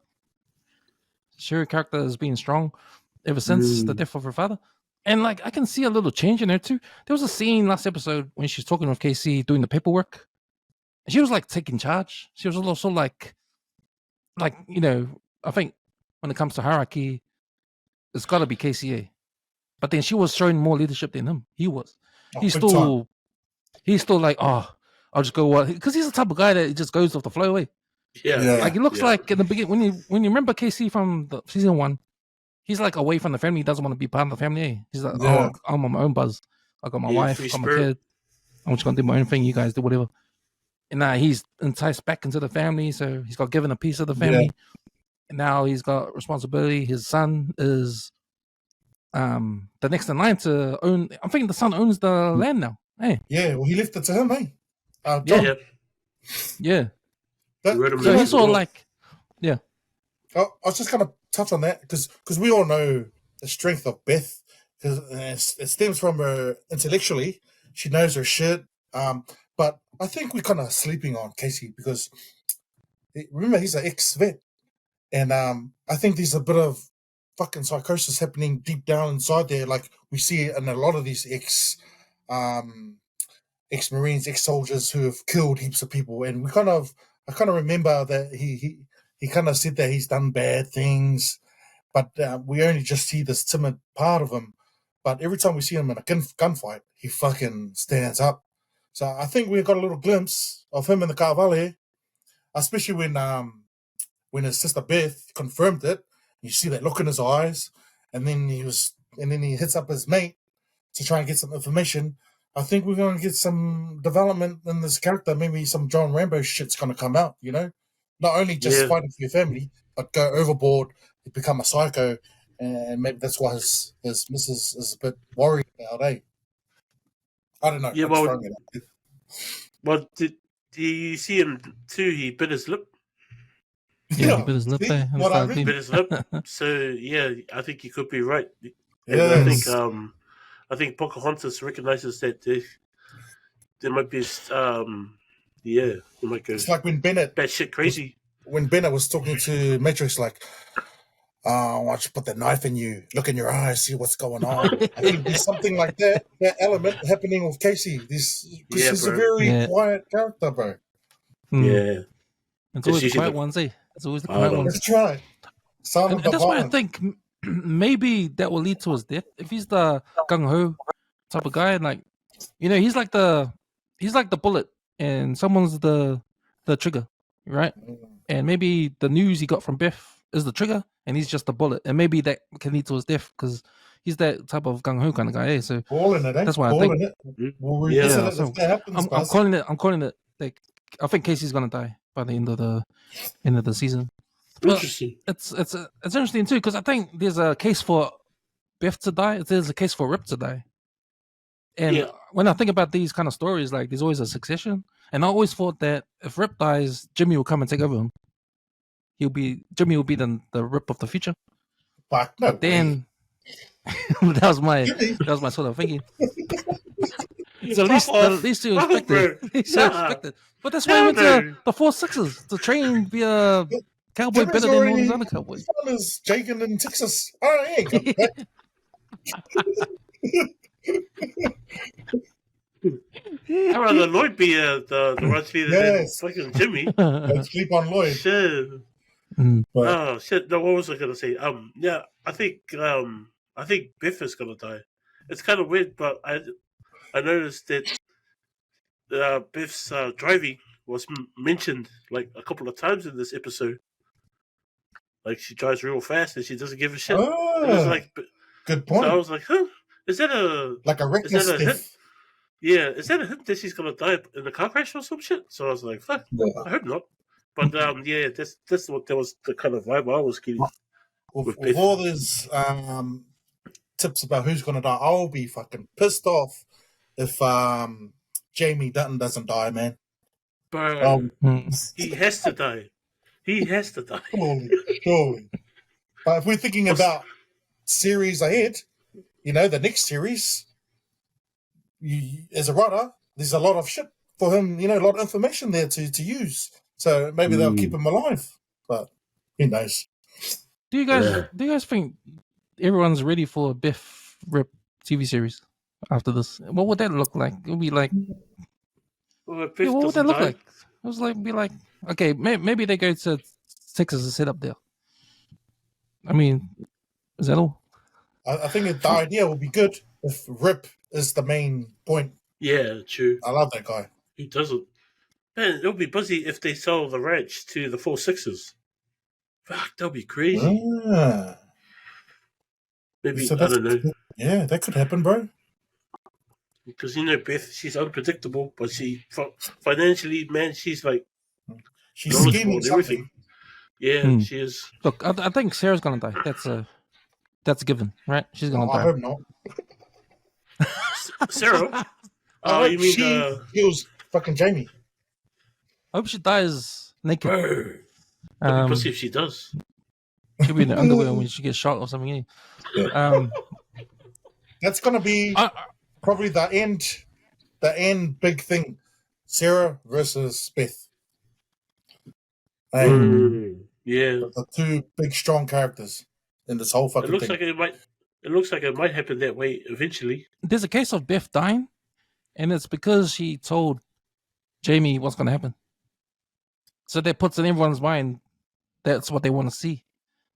[SPEAKER 1] Her character has been strong ever since the death of her father, and like I can see a little change in her too. There was a scene last episode when she's talking with Kayce doing the paperwork. She was like taking charge. She was also like you know, I think when it comes to hierarchy, it's got to be KCA. But then she was showing more leadership than him. He was. He's still like, oh, I'll just go because he's the type of guy that just goes off the flow away.
[SPEAKER 2] Yeah.
[SPEAKER 1] Like it looks like in the beginning when you remember Kayce from the season 1, he's like away from the family. He doesn't want to be part of the family. Eh? He's like, oh, I'm on my own buzz. I got my wife, I got my kid. I'm just gonna do my own thing. You guys do whatever. And now he's enticed back into the family, so he's got given a piece of the family. And now he's got responsibility. His son is the next in line to own. I'm thinking the son owns the land now. Hey.
[SPEAKER 3] Yeah, well, he left it to him, eh?
[SPEAKER 1] Yeah.
[SPEAKER 3] So
[SPEAKER 1] he's all like, yeah.
[SPEAKER 3] I was just going to touch on that because we all know the strength of Beth because it stems from her intellectually. She knows her shit. But I think we're kind of sleeping on Kayce because remember he's an ex-vet, and I think there's a bit of fucking psychosis happening deep down inside there, like we see in a lot of these ex-Marines, ex-soldiers who have killed heaps of people, and I kind of remember that he kind of said that he's done bad things, but we only just see this timid part of him. But every time we see him in a gunfight, he fucking stands up. So I think we got a little glimpse of him in the Carvalho, especially when his sister Beth confirmed it. You see that look in his eyes, and then he hits up his mate to try and get some information. I think we're going to get some development in this character. Maybe some John Rambo shit's going to come out. You know, not only just fighting for your family, but go overboard, become a psycho, and maybe that's why his missus is a bit worried about. I don't know.
[SPEAKER 2] Yeah, well, did you see him too? He bit his lip.
[SPEAKER 1] Yeah, he bit his lip there.
[SPEAKER 2] Bit his lip. So yeah, I think you could be right.
[SPEAKER 3] Yes.
[SPEAKER 2] And I think Pocahontas recognizes that there might be Yeah, it might go
[SPEAKER 3] It's like when Bennett
[SPEAKER 2] batshit crazy.
[SPEAKER 3] When Bennett was talking to Matrix, like, why don't you put the knife in you, look in your eyes, see what's going on. I think there's something like that element happening with Kayce. Because he's a very quiet character, bro.
[SPEAKER 2] Yeah.
[SPEAKER 1] It's always the quiet ones, eh? It's always the quiet ones.
[SPEAKER 3] That's right.
[SPEAKER 1] And that's why I think maybe that will lead to his death. If he's the gung-ho type of guy, and like, you know, he's like the bullet and someone's the trigger, right? And maybe the news he got from Beth is the trigger and he's just the bullet, and maybe that can lead to his death because he's that type of gung-ho kind of guy, eh? So that's why I think I'm calling it like, I think Kayce's gonna die by the end of the season.
[SPEAKER 2] Interesting.
[SPEAKER 1] It's interesting too, because I think there's a case for Beth to die. There's a case for Rip to die. And when I think about these kind of stories, like, there's always a succession. And I always thought that if Rip dies, Jimmy will come and take over him. Jimmy will be the Rip of the future. But then that was my sort of thinking. So at least he respected. But that's why he went to the 4 6s to train via cowboy better than all these other cowboys.
[SPEAKER 3] His son is Jagan in Texas. Oh, he ain't coming back.
[SPEAKER 2] I'd rather Lloyd be the ranch leader than fucking Jimmy.
[SPEAKER 3] Sleep on Lloyd.
[SPEAKER 2] Shit. Oh shit! No, what was I gonna say? Yeah, I think Beth is gonna die. It's kind of weird, but I noticed that Beth's driving was mentioned like a couple of times in this episode. Like, she drives real fast and she doesn't give a shit.
[SPEAKER 3] Oh,
[SPEAKER 2] it was like,
[SPEAKER 3] good point.
[SPEAKER 2] So I was like, huh? Is that a
[SPEAKER 3] reckless
[SPEAKER 2] hint? Yeah, is that a hint that she's gonna die in a car crash or some shit? So I was like, fuck, I hope not. But yeah, that's what that was the kind of vibe I was getting.
[SPEAKER 3] With all these tips about who's gonna die, I'll be fucking pissed off if Jamie Dutton doesn't die, man.
[SPEAKER 2] Bro, he has to die. He has to die.
[SPEAKER 3] Surely. But if we're thinking about series ahead, you know, the next series, as a writer, there's a lot of shit for him, you know, a lot of information there to use. So maybe they'll keep him alive. But who knows?
[SPEAKER 1] Do you guys think everyone's ready for a Beth Rip TV series after this? What would that look like? It would be like, what would that look like? It was like, be like, okay, maybe they go to Texas and set up there. I mean, is that all?
[SPEAKER 3] I think the idea would be good if Rip is the main point.
[SPEAKER 2] Yeah, true.
[SPEAKER 3] I love that guy.
[SPEAKER 2] He doesn't. Man, it'll be busy if they sell the ranch to the 4 6s. Fuck, that'll be crazy. Maybe,
[SPEAKER 3] so
[SPEAKER 2] I don't know.
[SPEAKER 3] Yeah, that could happen, bro.
[SPEAKER 2] Because, you know, Beth, she's unpredictable, but she, financially, man, she's like,
[SPEAKER 3] she's scheming everything.
[SPEAKER 2] Yeah, she is.
[SPEAKER 1] Look, I think Sarah's gonna die. That's a given, right? She's gonna die.
[SPEAKER 3] I hope not.
[SPEAKER 2] Sarah? Oh, you mean
[SPEAKER 3] she kills fucking Jamie?
[SPEAKER 1] I hope she dies naked.
[SPEAKER 2] I'll see if she does.
[SPEAKER 1] She'll be in the underwear when she gets shot or something.
[SPEAKER 3] Yeah. That's gonna be probably the end big thing. Sarah versus Beth.
[SPEAKER 2] Yeah.
[SPEAKER 3] The two big strong characters in this whole fucking thing.
[SPEAKER 2] It looks like it might happen that way eventually.
[SPEAKER 1] There's a case of Beth dying, and it's because she told Jamie what's gonna happen. So that puts in everyone's mind that's what they want to see.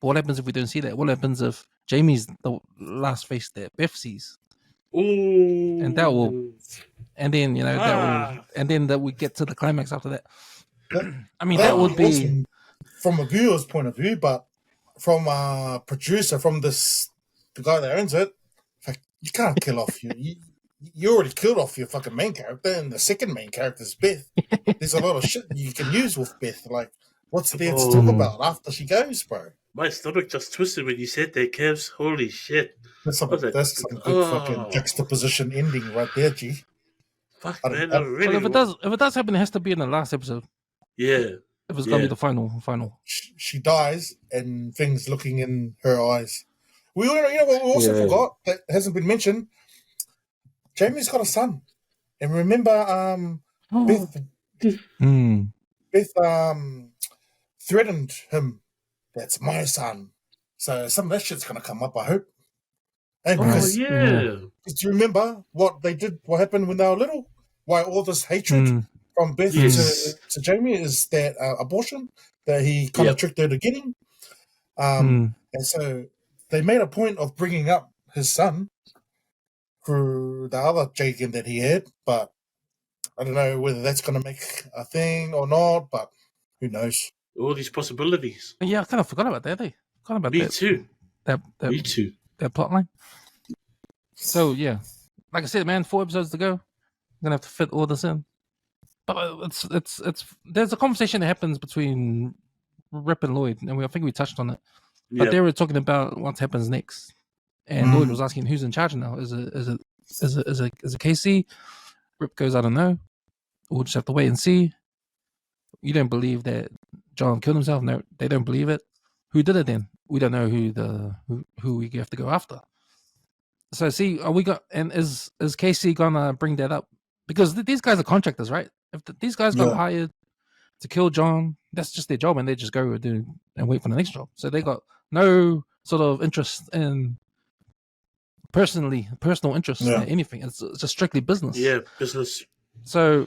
[SPEAKER 1] But what happens if we don't see that? What happens if Jamie's the last face that Beth sees?
[SPEAKER 2] Ooh.
[SPEAKER 1] And that will, and then, you know, that will, and then that we get to the climax after that. I mean, that would be
[SPEAKER 3] from a viewer's point of view, but from a producer, from the guy that owns it, like, you can't kill off you already killed off your fucking main character, and the second main character is Beth. There's a lot of shit you can use with Beth. Like, what's there to talk about after she goes, bro?
[SPEAKER 2] My stomach just twisted when you said that, Kevs. Holy shit.
[SPEAKER 3] That's some good fucking juxtaposition ending right there, G.
[SPEAKER 2] Fuck, man. Really
[SPEAKER 1] if it does happen, it has to be in the last episode.
[SPEAKER 2] Yeah.
[SPEAKER 1] If it's gonna be the final.
[SPEAKER 3] She dies, and things looking in her eyes. We also forgot that hasn't been mentioned. Jamie's got a son, and remember, Beth Beth threatened him. That's my son. So some of that shit's gonna come up, I hope. And because
[SPEAKER 2] yeah.
[SPEAKER 3] do you remember what they did? What happened when they were little? Why all this hatred from Beth to Jamie is that abortion that he kind of tricked her to getting. And so they made a point of bringing up his son through the other Jagan that he had, but I don't know whether that's going to make a thing or not, but who knows?
[SPEAKER 2] All these possibilities.
[SPEAKER 1] Yeah, I kind of forgot about that.
[SPEAKER 2] Me too. Me too.
[SPEAKER 1] That plot line. So, yeah. Like I said, man, 4 episodes to go. I'm going to have to fit all this in. But there's a conversation that happens between Rip and Lloyd, and I think we touched on it. But they were talking about what happens next. And Lloyd was asking who's in charge now. Is it Kayce? Rip goes, I don't know. We'll just have to wait and see. You don't believe that John killed himself? No, they don't believe it. Who did it then? We don't know who we have to go after. So see, is Kayce gonna bring that up? Because these guys are contractors, right? If these guys got hired to kill John, that's just their job, and they just go and wait for the next job. So they got no sort of interest in personal interest in anything. It's just strictly business.
[SPEAKER 2] Yeah, business.
[SPEAKER 1] So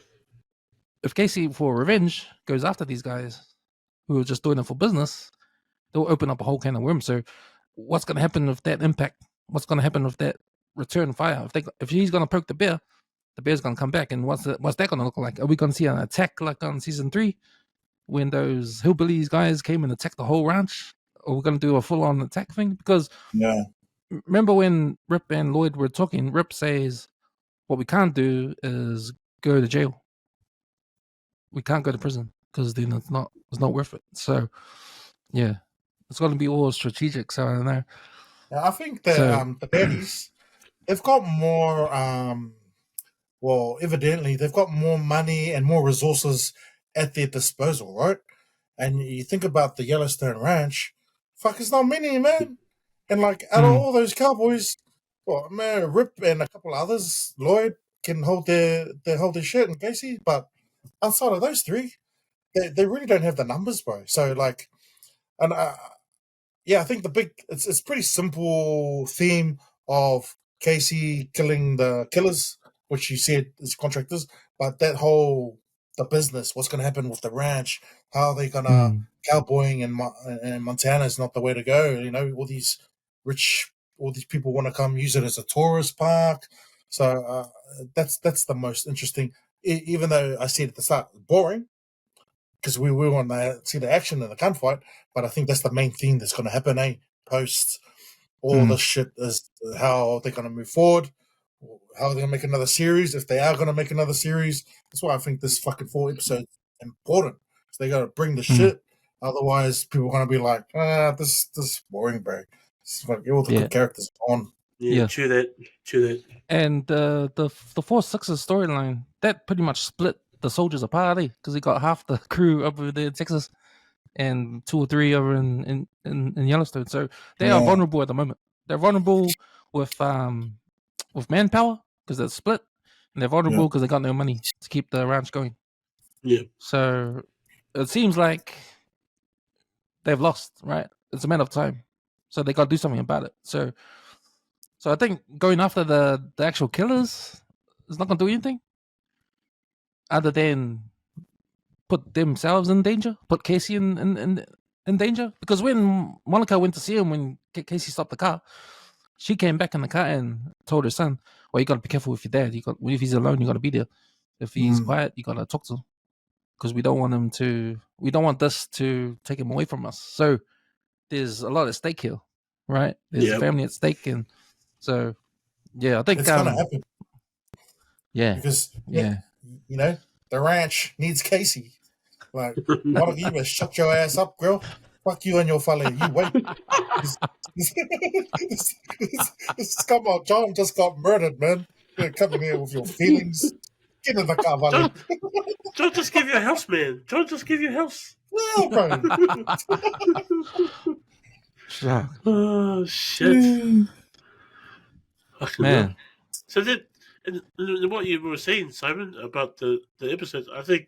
[SPEAKER 1] if Kayce for revenge goes after these guys who are just doing it for business, they'll open up a whole can of worms. So what's going to happen with that impact? What's going to happen with that return fire? If he's going to poke the bear's going to come back, and what's that going to look like? Are we going to see an attack like on season 3 when those hillbillies guys came and attacked the whole ranch? Or we're going to do a full-on attack thing? Because remember when Rip and Lloyd were talking, Rip says, what we can't do is go to jail. We can't go to prison because then it's not worth it. So, yeah, it's going to be all strategic. So I don't know.
[SPEAKER 3] I think that the baddies, they've got more, evidently they've got more money and more resources at their disposal, right? And you think about the Yellowstone Ranch, fuck, it's not many, man. And like out of all those cowboys, well, man, Rip and a couple others, Lloyd can hold their shit and Kayce, but outside of those 3, they really don't have the numbers, bro. So like, and I think it's pretty simple theme of Kayce killing the killers, which you said is contractors, but that whole the business, what's going to happen with the ranch, how are they going to cowboying in Montana is not the way to go. You know, all these people want to come use it as a tourist park. So that's the most interesting. Even though I said at the start, boring, because we want to see the action and the gunfight, but I think that's the main thing that's going to happen, post all this shit is how they're going to move forward, how they're going to make another series, if they are going to make another series. That's why I think this fucking 4 episodes is important. So they got to bring the shit, otherwise people are going to be like, this is boring, bro. It's like all the good characters on.
[SPEAKER 2] Yeah, true that.
[SPEAKER 1] And the 4-6 storyline, that pretty much split the soldiers apart, because he got half the crew over there in Texas and 2 or 3 over in Yellowstone. So they are vulnerable at the moment. They're vulnerable with manpower because they're split, and they're vulnerable because they got no money to keep the ranch going.
[SPEAKER 2] Yeah.
[SPEAKER 1] So it seems like they've lost, right? It's a matter of time. So they got to do something about it. So I think going after the actual killers is not going to do anything other than put themselves in danger, put Kayce in danger. Because when Monica went to see him, when Kayce stopped the car, she came back in the car and told her son, well, you got to be careful with your dad. If he's alone, you got to be there. If he's quiet, you got to talk to him. Because we don't want this to take him away from us. So there's a lot at stake here, right? There's family at stake. And so, I think
[SPEAKER 3] it's going to happen.
[SPEAKER 1] Yeah.
[SPEAKER 3] Because, you know, the ranch needs Kayce. Like, why don't you just shut your ass up, girl? Fuck you and your fella. You wait. Come on, John just got murdered, man. You're coming here with your feelings. Get in the car, Valley.
[SPEAKER 2] John just give you a house, man. John just give you a house.
[SPEAKER 3] No, bro.
[SPEAKER 2] Oh, shit.
[SPEAKER 1] Man.
[SPEAKER 2] So then, and what you were saying, Simon, about the episodes, I think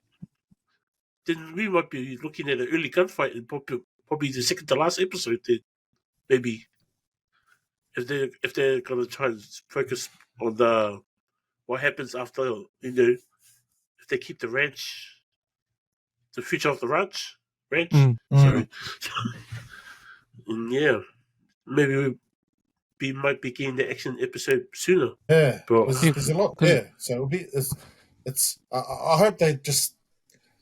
[SPEAKER 2] then we might be looking at an early gunfight in probably the second to last episode. Then maybe if they're gonna try and focus on what happens after, if they keep the ranch, the future of the ranch. Sorry. And yeah, maybe we might be getting the action episode sooner.
[SPEAKER 3] Yeah,
[SPEAKER 2] but
[SPEAKER 3] there's a lot there, so it'll be. It's. I hope they just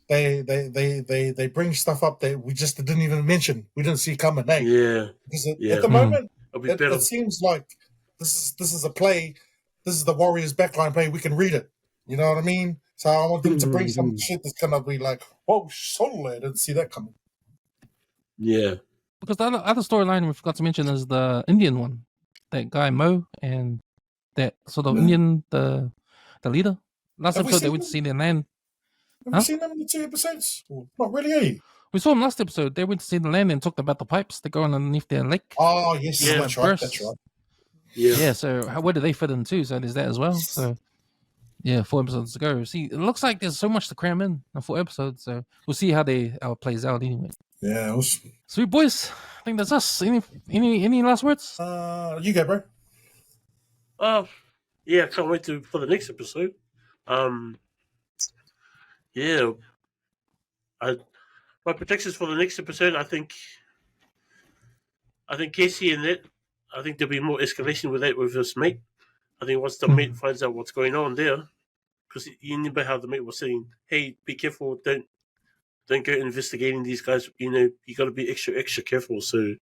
[SPEAKER 3] they bring stuff up that we just didn't even mention. We didn't see coming.
[SPEAKER 2] Yeah,
[SPEAKER 3] because at the moment it seems like this is a play. This is the Warriors backline play. We can read it. You know what I mean? So I want them to bring some shit that's gonna be like, whoa, solid. I didn't see that coming.
[SPEAKER 2] Yeah.
[SPEAKER 1] Because the other storyline we forgot to mention is the Indian one. That guy Mo and that sort of Indian, the leader. Last episode they went to see their land.
[SPEAKER 3] Have we seen them in the 2 episodes? Not really, eh?
[SPEAKER 1] We saw them last episode. They went to see the land and talked about the pipes that go underneath their lake.
[SPEAKER 3] Oh, yes, that's right.
[SPEAKER 1] Yeah, so where do they fit in too? So there's that as well. So yeah, 4 episodes to go. See, it looks like there's so much to cram in 4 episodes. So we'll see how it plays out anyway.
[SPEAKER 3] Yeah.
[SPEAKER 1] Sweet boys. I think that's us. Any last words?
[SPEAKER 3] You go, bro.
[SPEAKER 2] Yeah, I can't wait for the next episode. Yeah. My predictions for the next episode, I think Kayce and that, I think there'll be more escalation with his mate. I think once the mate finds out what's going on there, because you remember how the mate was saying, "Hey, be careful! Don't go investigating these guys. You got to be extra careful." So,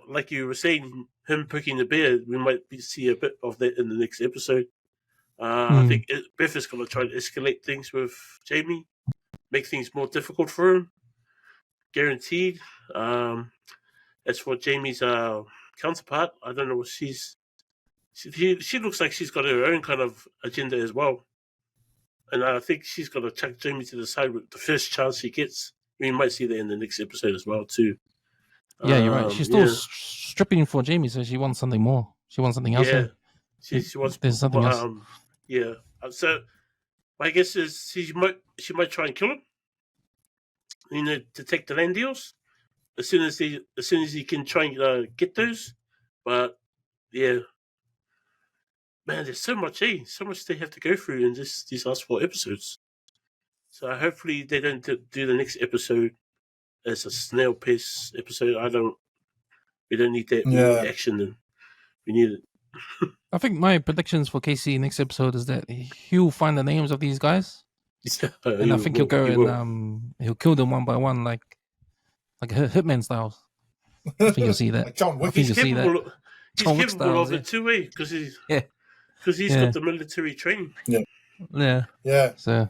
[SPEAKER 2] like you were saying, him poking the bear, we might see a bit of that in the next episode. I think Beth is going to try to escalate things with Jamie, make things more difficult for him. Guaranteed. As for Jamie's counterpart, I don't know what she looks like she's got her own kind of agenda as well. And I think she's going to chuck Jamie to the side with the first chance she gets. We might see that in the next episode as well, too.
[SPEAKER 1] Yeah, you're right. She's still stripping for Jamie, so she wants something more. She wants something else.
[SPEAKER 2] Yeah, she wants.
[SPEAKER 1] There's something else.
[SPEAKER 2] Yeah. So my guess is she might try and kill him. To take the land deals as soon as he can try and get those. But yeah. Man, there's so much they have to go through in these last 4 episodes. So hopefully they don't do the next episode as a snail pace episode. We don't need that. We need action, and we need it.
[SPEAKER 1] I think my predictions for Kayce next episode is that he'll find the names of these guys, and I think he'll go and he'll kill them one by one, like Hitman styles. I think you'll see that.
[SPEAKER 3] Like John Wick.
[SPEAKER 2] He's capable of it too, because he's got the military training.
[SPEAKER 3] Yeah.
[SPEAKER 1] So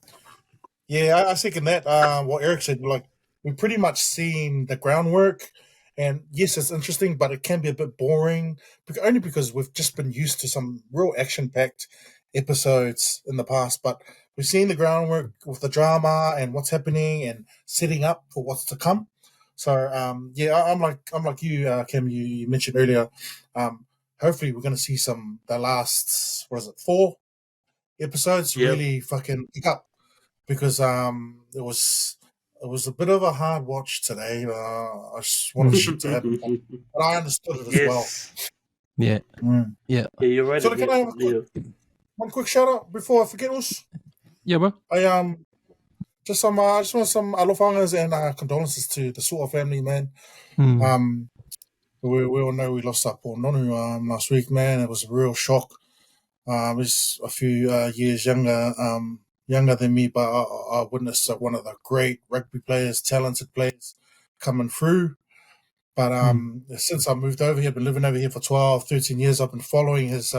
[SPEAKER 3] yeah, I think in that what Eric said, like we've pretty much seen the groundwork, and yes, it's interesting, but it can be a bit boring, only because we've just been used to some real action-packed episodes in the past. But we've seen the groundwork with the drama and what's happening and setting up for what's to come. So yeah, I'm like you, Kim. You mentioned earlier. Hopefully, we're going to see the last 4 episodes really fucking pick up, because it was a bit of a hard watch today. I just wanted shit to happen, but I understood it as well.
[SPEAKER 1] Yeah.
[SPEAKER 2] Yeah, you're right.
[SPEAKER 3] So can I have one quick shout out before I forget, Us?
[SPEAKER 1] Yeah, bro.
[SPEAKER 3] I just want some alofangas and condolences to the Sua family, man. We all know we lost our poor Nonu last week, man. It was a real shock. He's a few years younger than me, but I witnessed one of the great rugby players, talented players coming through. But since I moved over here, I've been living over here for 12, 13 years. I've been following his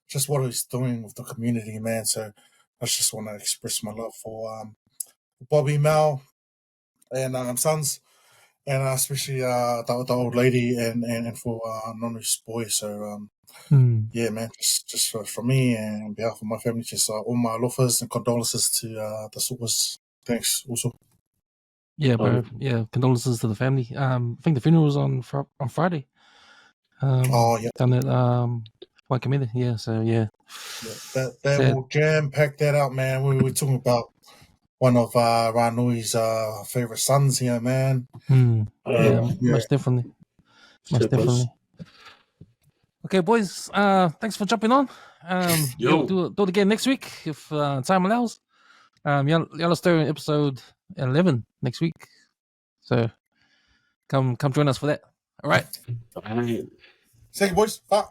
[SPEAKER 3] just what he's doing with the community, man. So I just want to express my love for Bobby, Mel, and sons, and especially the old lady and for Nonu's boy. So yeah, man, just for me and on behalf of my family, just all my alofas and condolences to the Supas. Thanks, also.
[SPEAKER 1] Yeah, bro. Yeah, condolences to the family. I think the funeral was on Friday. Down at Waikimeda. Yeah, so yeah.
[SPEAKER 3] That will jam pack that out, man. We were talking about one of Ranui's favorite sons here, man.
[SPEAKER 1] Yeah, most definitely. Most definitely. Okay, boys. Thanks for jumping on. We'll do it again next week if time allows. Yellowstone episode 11 next week. So come join us for that. All right.
[SPEAKER 3] Thank you, boys. Bye.